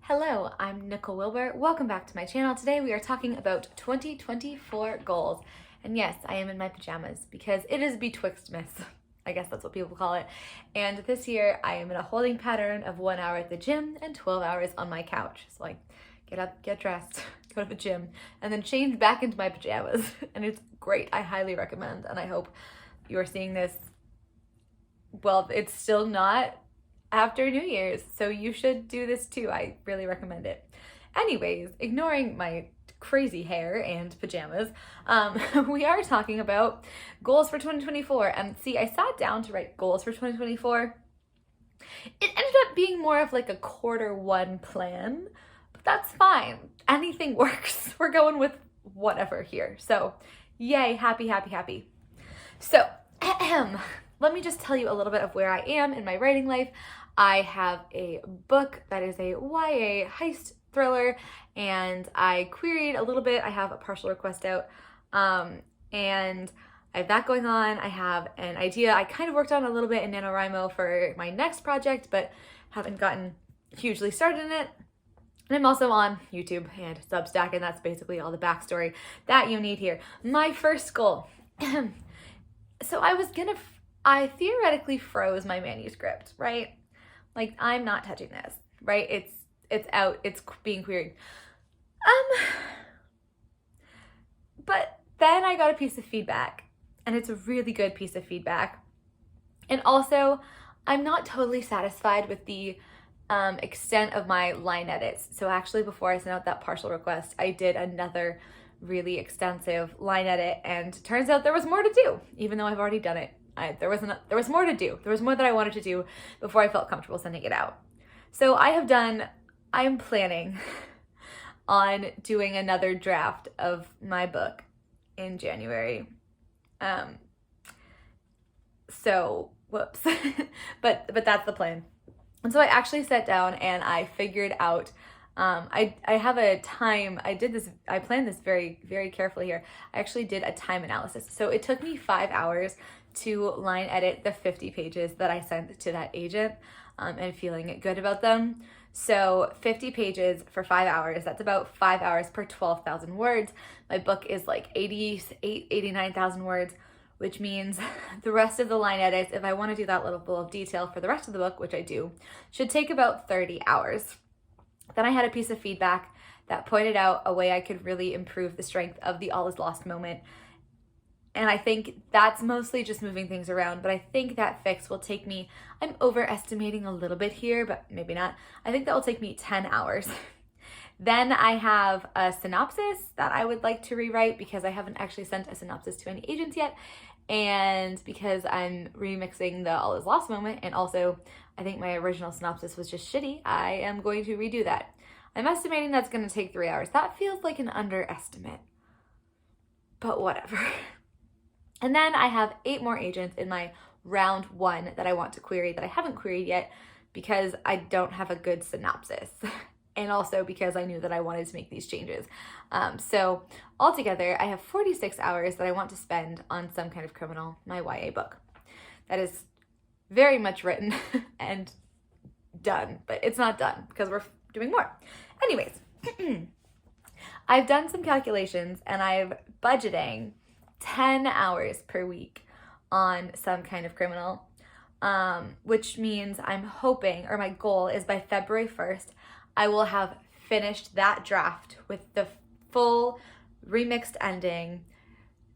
Hello, I'm Nicole Wilbur. Welcome back to my channel. Today we are talking about 2024 goals. And yes, I am in my pajamas because it is Betwixtmas. I guess that's what people call it. And this year I am in a holding pattern of 1 hour at the gym and 12 hours on my couch. So like get up, get dressed, go to the gym, and then change back into my pajamas. And it's great. I highly recommend. And I hope you are seeing this. Well, it's still not after New Year's, so you should do this too. I really recommend it. Anyways, ignoring my crazy hair and pajamas, we are talking about goals for 2024. And see, I sat down to write goals for 2024. It ended up being more of like a quarter 1 plan, but that's fine. Anything works. We're going with whatever here. So yay, happy, happy, happy. So, let me just tell you a little bit of where I am in my writing life. I have a book that is a YA heist thriller, and I queried a little bit. I have a partial request out, and I have that going on. I have an idea I kind of worked on a little bit in NaNoWriMo for my next project, but haven't gotten hugely started in it. And I'm also on YouTube and Substack, and that's basically all the backstory that you need here. My first goal. So I theoretically froze my manuscript, right? Like, I'm not touching this, right? It's out, it's being queried. But then I got a piece of feedback, and it's a really good piece of feedback. And also, I'm not totally satisfied with the extent of my line edits. So actually, before I sent out that partial request, I did another really extensive line edit, and turns out there was more to do, even though I've already done it. There was more to do. There was more that I wanted to do before I felt comfortable sending it out. So I am planning on doing another draft of my book in January. So whoops, but that's the plan. And so I actually sat down and I figured out, I have a time, I planned this very, very carefully here. I actually did a time analysis. So it took me 5 hours to line edit the 50 pages that I sent to that agent, and feeling good about them. So 50 pages for 5 hours, that's about 5 hours per 12,000 words. My book is like 89,000 words, which means the rest of the line edits, if I want to do that little bit of detail for the rest of the book, which I do, should take about 30 hours. Then I had a piece of feedback that pointed out a way I could really improve the strength of the all is lost moment. And I think that's mostly just moving things around, but I think that fix will take me, I'm overestimating a little bit here, but maybe not. I think that will take me 10 hours. Then I have a synopsis that I would like to rewrite because I haven't actually sent a synopsis to any agents yet. And because I'm remixing the all is lost moment, and also I think my original synopsis was just shitty, I am going to redo that. I'm estimating that's going to take 3 hours. That feels like an underestimate, but whatever. And then I have 8 more agents in my round 1 that I want to query that I haven't queried yet because I don't have a good synopsis. And also because I knew that I wanted to make these changes. So altogether, I have 46 hours that I want to spend on Some Kind of Criminal, my YA book. That is very much written and done, but it's not done because we're doing more. Anyways, I've done some calculations and I'm budgeting 10 hours per week on Some Kind of Criminal, which means I'm hoping, or my goal is by February 1st, I will have finished that draft with the full remixed ending,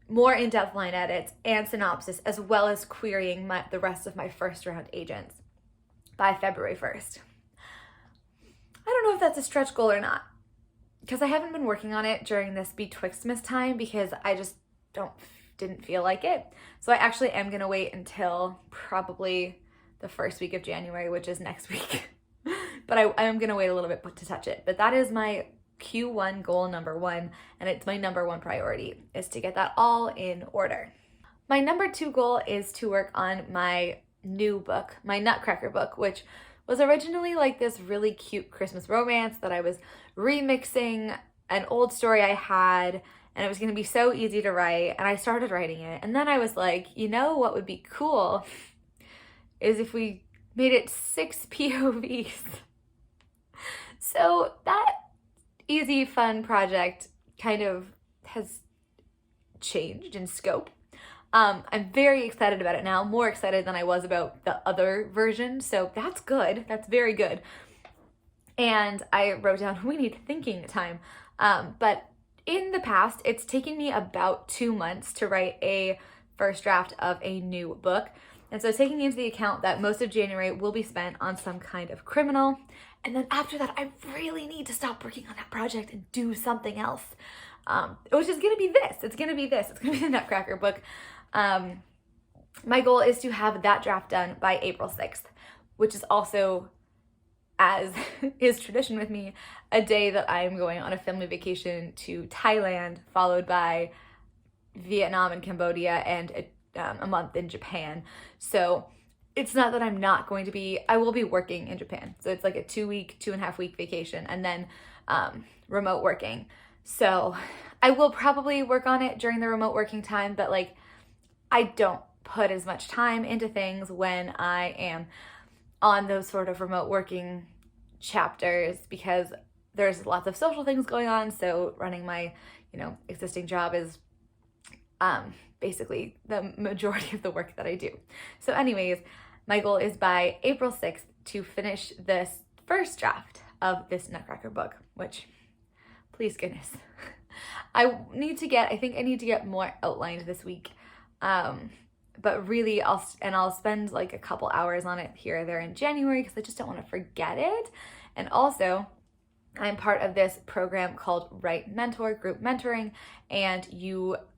more in-depth line edits, and synopsis, as well as querying the rest of my first round agents by February 1st. I don't know if that's a stretch goal or not, because I haven't been working on it during this Betwixtmas time because I just didn't feel like it. So I actually am gonna wait until probably the first week of January, which is next week. But I am gonna wait a little bit to touch it. But that is my Q1 goal number 1, and it's my number 1 priority, is to get that all in order. My number 2 goal is to work on my new book, my Nutcracker book, which was originally like this really cute Christmas romance that I was remixing an old story I had, and it was gonna be so easy to write, and I started writing it. And then I was like, you know what would be cool is if we made it 6 POVs. So that easy, fun project kind of has changed in scope. I'm very excited about it now, more excited than I was about the other version. So that's good. That's very good. And I wrote down, we need thinking time. But in the past, it's taken me about 2 months to write a first draft of a new book. And so taking into the account that most of January will be spent on some kind of criminal. And then after that, I really need to stop working on that project and do something else. Which is gonna be this. It's gonna be the Nutcracker book. My goal is to have that draft done by April 6th, which is also, as is tradition with me, a day that I'm going on a family vacation to Thailand, followed by Vietnam and Cambodia, and a month in Japan. So it's not that I'm not going to be, I will be working in Japan. So it's like a 2.5 week vacation, and then remote working. So I will probably work on it during the remote working time, but like I don't put as much time into things when I am on those sort of remote working chapters because there's lots of social things going on. So running my, existing job is basically the majority of the work that I do. So anyways, my goal is by April 6th to finish this first draft of this Nutcracker book, which, please goodness, I need to get more outlined this week. But really I'll spend like a couple hours on it here or there in January because I just don't want to forget it. And also I'm part of this program called Write Mentor Group Mentoring, and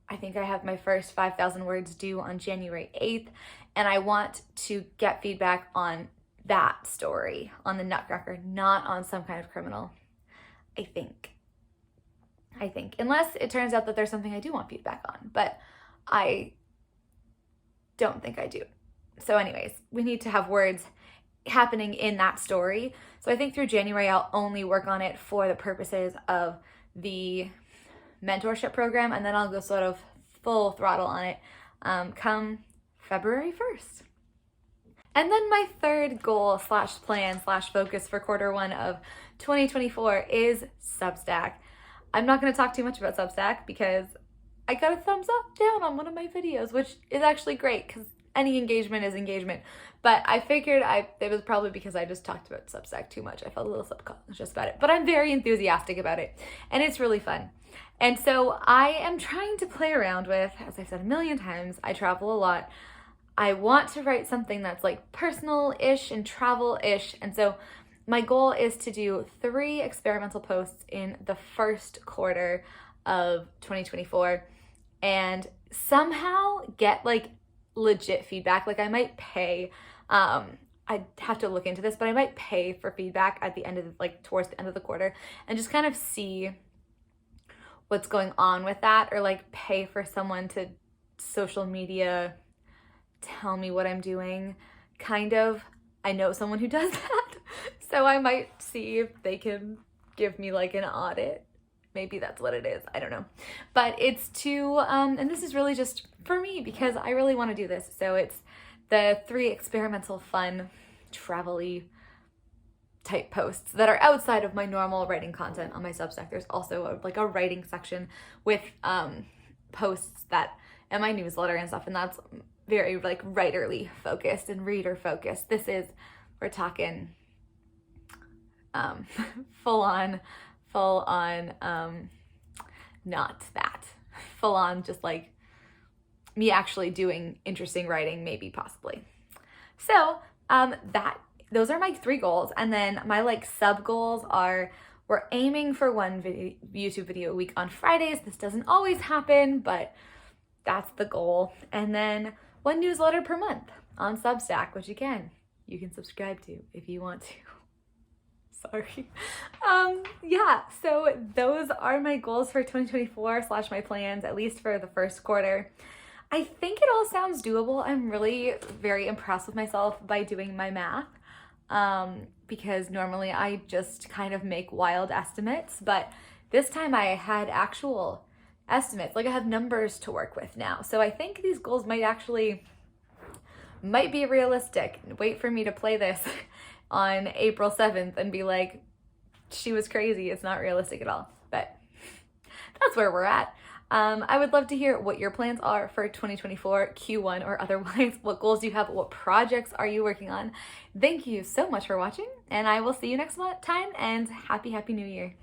I think I have my first 5,000 words due on January 8th, and I want to get feedback on that story, on the Nutcracker, not on some kind of criminal, I think. Unless it turns out that there's something I do want feedback on, but I don't think I do. So anyways, we need to have words happening in that story. So I think through January, I'll only work on it for the purposes of the mentorship program, and then I'll go sort of full throttle on it come February 1st. And then my third goal / plan / focus for Q1 of 2024 is Substack. I'm not going to talk too much about Substack because I got a thumbs up down on one of my videos, which is actually great because any engagement is engagement. But I figured it was probably because I just talked about Substack too much. I felt a little subconscious about it, but I'm very enthusiastic about it and it's really fun. And so I am trying to play around with, as I've said a million times, I travel a lot. I want to write something that's like personal-ish and travel-ish. And so my goal is to do 3 experimental posts in the first quarter of 2024 and somehow get like legit feedback. Like I might pay, I'd have to look into this, but I might pay for feedback at the end of towards the end of the quarter and just kind of see what's going on with that, or like pay for someone to social media tell me what I'm doing, kind of. I know someone who does that, so I might see if they can give me like an audit. Maybe that's what it is. I don't know. But it's and this is really just for me because I really want to do this. So it's the 3 experimental, fun, travel-y type posts that are outside of my normal writing content on my Substack. There's also a writing section with posts that in my newsletter and stuff, and that's very writerly focused and reader focused. We're talking full on not that full on, just like me actually doing interesting writing, maybe possibly. So those are my 3 goals, and then my sub goals are, we're aiming for 1 YouTube video a week on Fridays. This doesn't always happen, but that's the goal. And then 1 newsletter per month on Substack, which again, you can subscribe to if you want to. Sorry. Yeah, so those are my goals for 2024 / my plans, at least for the first quarter. I think it all sounds doable. I'm really very impressed with myself by doing my math, because normally I just kind of make wild estimates, but this time I had actual estimates. I have numbers to work with now. So I think these goals might be realistic. Wait for me to play this on April 7th and be like, she was crazy. It's not realistic at all. But that's where we're at. I would love to hear what your plans are for 2024, Q1 or otherwise. What goals do you have? What projects are you working on? Thank you so much for watching, and I will see you next time, and happy New Year.